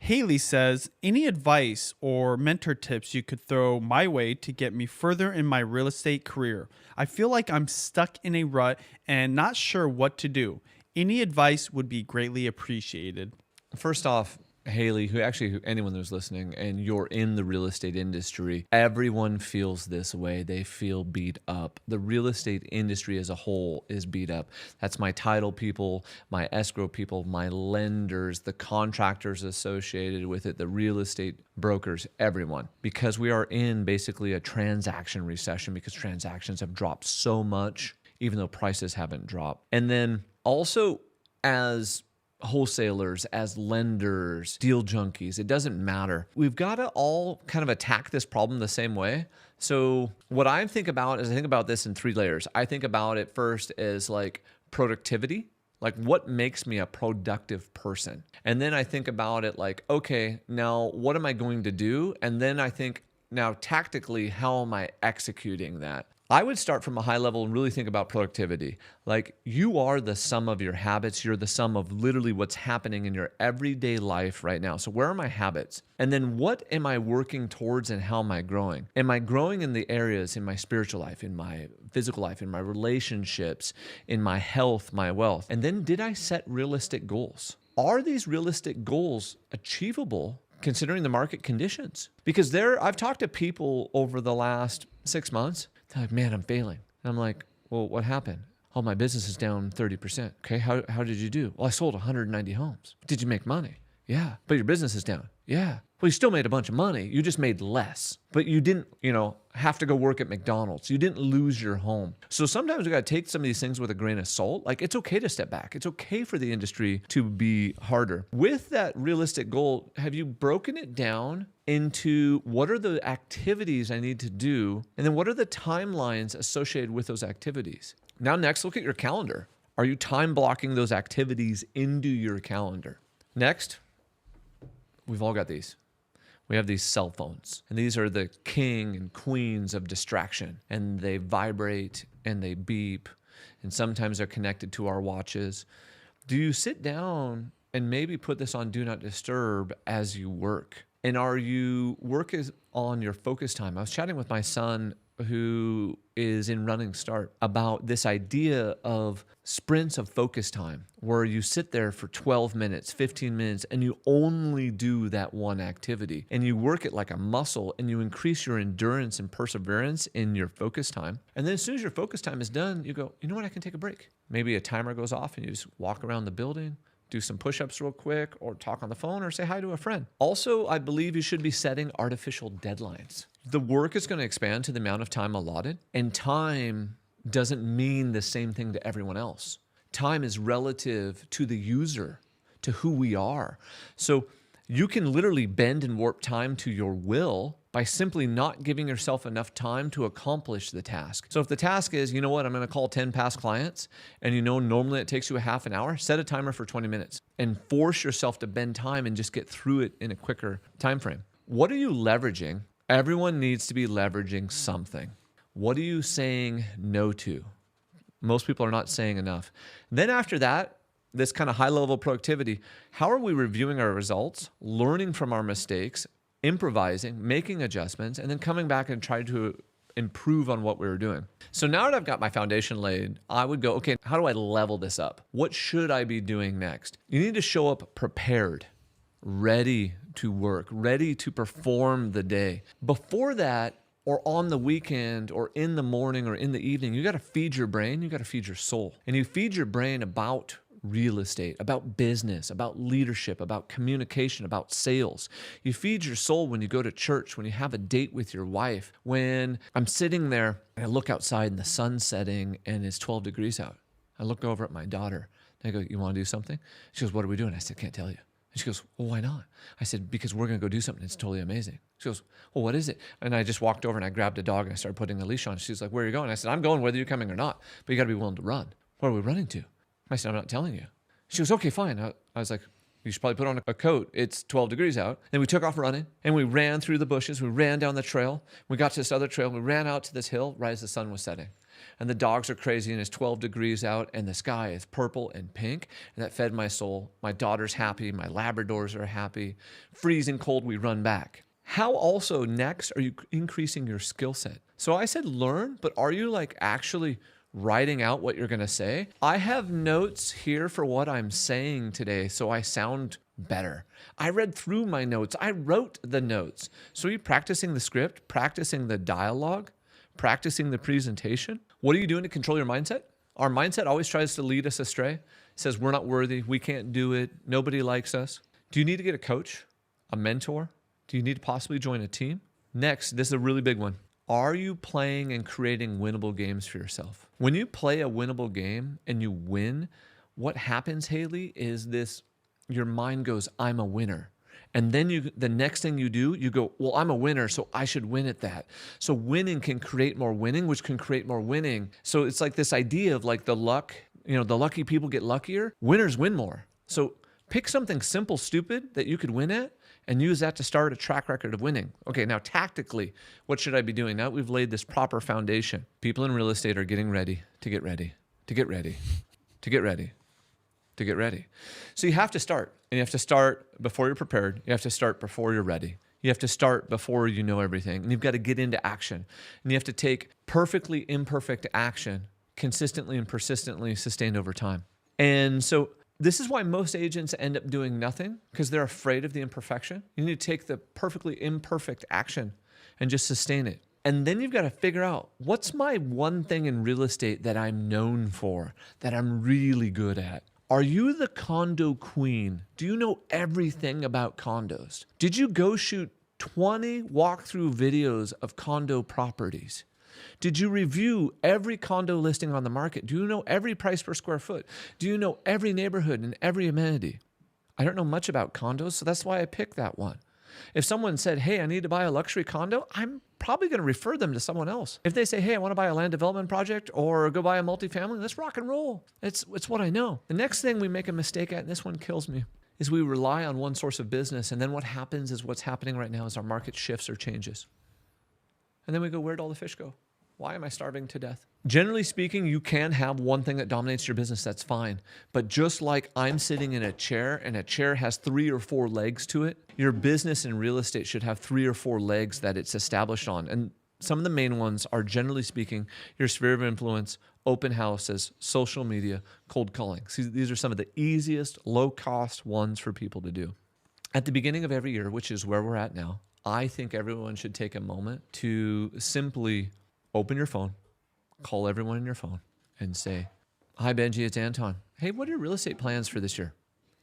Haley says, any advice or mentor tips you could throw my way to get me further in my real estate career? I feel like I'm stuck in a rut and not sure what to do. Any advice would be greatly appreciated. First off, Haley, anyone who's listening and you're in the real estate industry, everyone feels this way. They feel beat up. The real estate industry as a whole is beat up. That's my title people, my escrow people, my lenders, the contractors associated with it, the real estate brokers, everyone. Because we are in basically a transaction recession because transactions have dropped so much, even though prices haven't dropped. And then also as wholesalers, as lenders, deal junkies, it doesn't matter. We've got to all kind of attack this problem the same way. So what I think about is I think about this in 3 layers. I think about it first as like productivity, like what makes me a productive person? And then I think about it like, okay, now what am I going to do? And then I think, now tactically, how am I executing that? I would start from a high level and really think about productivity. Like you are the sum of your habits. You're the sum of literally what's happening in your everyday life right now. So where are my habits? And then what am I working towards and how am I growing? Am I growing in the areas in my spiritual life, in my physical life, in my relationships, in my health, my wealth? And then did I set realistic goals? Are these realistic goals achievable considering the market conditions? Because I've talked to people over the last 6 months. They're like, man, I'm failing. And I'm like, well, what happened? Oh, my business is down 30%. Okay, how did you do? Well, I sold 190 homes. Did you make money? Yeah. But your business is down. Yeah. Well, you still made a bunch of money. You just made less. But you didn't, have to go work at McDonald's. You didn't lose your home. So sometimes we got to take some of these things with a grain of salt. Like it's okay to step back. It's okay for the industry to be harder. With that realistic goal, have you broken it down into what are the activities I need to do? And then what are the timelines associated with those activities? Now, next, look at your calendar. Are you time blocking those activities into your calendar? Next, we've all got these. We have these cell phones, and these are the king and queens of distraction, and they vibrate and they beep, and sometimes they're connected to our watches. Do you sit down and maybe put this on Do Not Disturb as you work? And are you working on your focus time? I was chatting with my son who is in Running Start about this idea of sprints of focus time, where you sit there for 12 minutes, 15 minutes, and you only do that one activity. And you work it like a muscle, and you increase your endurance and perseverance in your focus time. And then as soon as your focus time is done, you go, you know what, I can take a break. Maybe a timer goes off and you just walk around the building, do some push-ups real quick, or talk on the phone, or say hi to a friend. Also, I believe you should be setting artificial deadlines. The work is going to expand to the amount of time allotted, and time doesn't mean the same thing to everyone else. Time is relative to the user, to who we are. So you can literally bend and warp time to your will by simply not giving yourself enough time to accomplish the task. So if the task is, you know what, I'm going to call 10 past clients, and normally it takes you a half an hour, set a timer for 20 minutes and force yourself to bend time and just get through it in a quicker time frame. What are you leveraging? Everyone needs to be leveraging something. What are you saying no to? Most people are not saying enough. Then after that, this kind of high level productivity, how are we reviewing our results, learning from our mistakes, improvising, making adjustments, and then coming back and trying to improve on what we were doing? So now that I've got my foundation laid, I would go, okay, how do I level this up? What should I be doing next? You need to show up prepared, ready to work, ready to perform the day. Before that, or on the weekend, or in the morning, or in the evening, you got to feed your brain, you got to feed your soul. And you feed your brain about real estate, about business, about leadership, about communication, about sales. You feed your soul when you go to church, when you have a date with your wife. When I'm sitting there and I look outside and the sun's setting and it's 12 degrees out, I look over at my daughter and I go, you want to do something? She goes, what are we doing? I said, can't tell you. And she goes, well, why not? I said, because we're going to go do something. It's totally amazing. She goes, well, what is it? And I just walked over and I grabbed a dog and I started putting a leash on. She's like, where are you going? I said, I'm going whether you're coming or not, but you got to be willing to run. Where are we running to? I said, I'm not telling you. She goes, okay, fine. I was like, you should probably put on a coat. It's 12 degrees out. Then we took off running and we ran through the bushes. We ran down the trail. We got to this other trail. We ran out to this hill right as the sun was setting. and the dogs are crazy and it's 12 degrees out and the sky is purple and pink, and that fed my soul. My daughter's happy. My Labradors are happy. Freezing cold, we run back. How also next are you increasing your skill set? So I said learn, but are you like actually writing out what you're going to say? I have notes here for what I'm saying today, so I sound better. I read through my notes. I wrote the notes. So are you practicing the script, practicing the dialogue, practicing the presentation? What are you doing to control your mindset? Our mindset always tries to lead us astray. It says we're not worthy, we can't do it, nobody likes us. Do you need to get a coach, a mentor? Do you need to possibly join a team? Next, this is a really big one. Are you playing and creating winnable games for yourself? When you play a winnable game and you win, what happens, Haley, is this, your mind goes, I'm a winner. And then the next thing you do, you go, well, I'm a winner, so I should win at that. So winning can create more winning, which can create more winning. So it's like this idea of like the luck, the lucky people get luckier. Winners win more. So pick something simple, stupid that you could win at, and use that to start a track record of winning. Okay, now tactically, what should I be doing? Now that we've laid this proper foundation, people in real estate are getting ready to get ready, to get ready, to get ready, to get ready. So you have to start, and you have to start before you're prepared. You have to start before you're ready. You have to start before you know everything, and you've got to get into action. And you have to take perfectly imperfect action consistently and persistently sustained over time. And so this is why most agents end up doing nothing, because they're afraid of the imperfection. You need to take the perfectly imperfect action and just sustain it. And then you've got to figure out, what's my one thing in real estate that I'm known for, that I'm really good at? Are you the condo queen? Do you know everything about condos? Did you go shoot 20 walkthrough videos of condo properties? Did you review every condo listing on the market? Do you know every price per square foot? Do you know every neighborhood and every amenity? I don't know much about condos, so that's why I picked that one. If someone said, hey, I need to buy a luxury condo, I'm probably going to refer them to someone else. If they say, hey, I want to buy a land development project or go buy a multifamily, let's rock and roll. It's what I know. The next thing we make a mistake at, and this one kills me, is we rely on one source of business, and then what happens is what's happening right now is our market shifts or changes. And then we go, where'd all the fish go? Why am I starving to death? Generally speaking, you can have one thing that dominates your business. That's fine. But just like I'm sitting in a chair and a chair has 3 or 4 legs to it, your business in real estate should have 3 or 4 legs that it's established on. And some of the main ones are, generally speaking, your sphere of influence, open houses, social media, cold calling. See, these are some of the easiest, low-cost ones for people to do. At the beginning of every year, which is where we're at now, I think everyone should take a moment to simply open your phone, call everyone in your phone, and say, hi, Benji, it's Anton. Hey, what are your real estate plans for this year?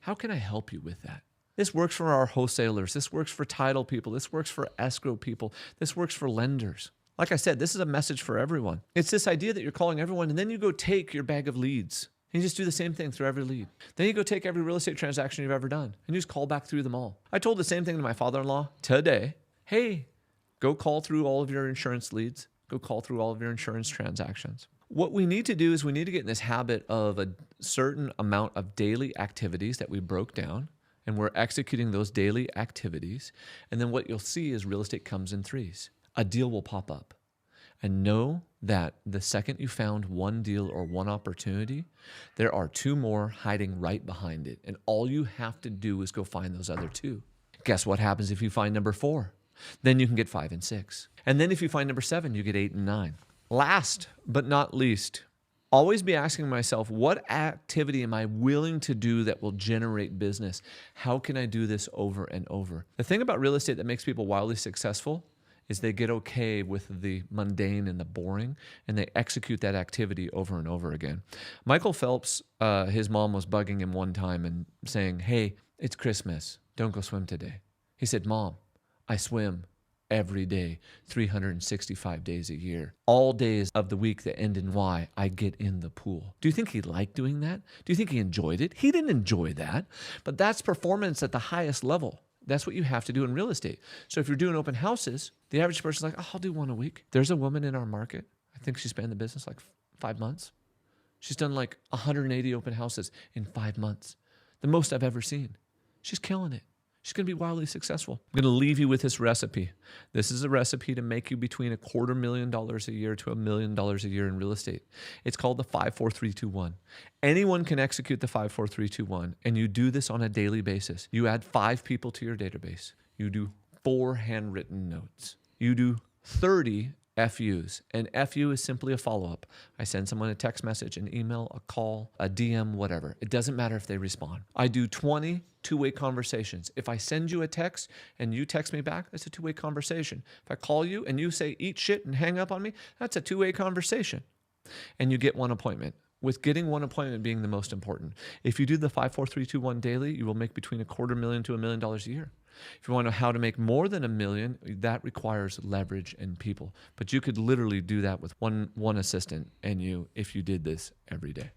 How can I help you with that? This works for our wholesalers. This works for title people. This works for escrow people. This works for lenders. Like I said, this is a message for everyone. It's this idea that you're calling everyone, and then you go take your bag of leads, and you just do the same thing through every lead. Then you go take every real estate transaction you've ever done, and you just call back through them all. I told the same thing to my father-in-law today. Hey, go call through all of your insurance leads. Go call through all of your insurance transactions. What we need to do is we need to get in this habit of a certain amount of daily activities that we broke down, and we're executing those daily activities. And then what you'll see is real estate comes in threes. A deal will pop up. And know that the second you found one deal or one opportunity, there are 2 more hiding right behind it. And all you have to do is go find those other 2. Guess what happens if you find number 4? Then you can get 5 and 6. And then if you find number 7, you get 8 and 9. Last but not least, always be asking myself, what activity am I willing to do that will generate business? How can I do this over and over? The thing about real estate that makes people wildly successful is they get okay with the mundane and the boring, and they execute that activity over and over again. Michael Phelps, his mom was bugging him one time and saying, hey, it's Christmas. Don't go swim today. He said, Mom, I swim every day, 365 days a year. All days of the week that end in Y, I get in the pool. Do you think he liked doing that? Do you think he enjoyed it? He didn't enjoy that, but that's performance at the highest level. That's what you have to do in real estate. So if you're doing open houses, the average person's like, oh, I'll do 1 a week. There's a woman in our market. I think she's been in the business like 5 months. She's done like 180 open houses in 5 months. The most I've ever seen. She's killing it. She's going to be wildly successful. I'm going to leave you with this recipe. This is a recipe to make you between $250,000 a year to $1 million a year in real estate. It's called the 5-4-3-2-1. Anyone can execute the 5-4-3-2-1, and you do this on a daily basis. You add 5 people to your database. You do 4 handwritten notes. You do 30 FUs. An FU is simply a follow-up. I send someone a text message, an email, a call, a DM, whatever. It doesn't matter if they respond. I do 20 two-way conversations. If I send you a text and you text me back, that's a two-way conversation. If I call you and you say eat shit and hang up on me, that's a two-way conversation. And you get 1 appointment. With getting 1 appointment being the most important. If you do the 5-4-3-2-1 daily, you will make between $250,000 to $1 million a year. If you want to know how to make more than $1 million, that requires leverage and people. But you could literally do that with one assistant and you, if you did this every day.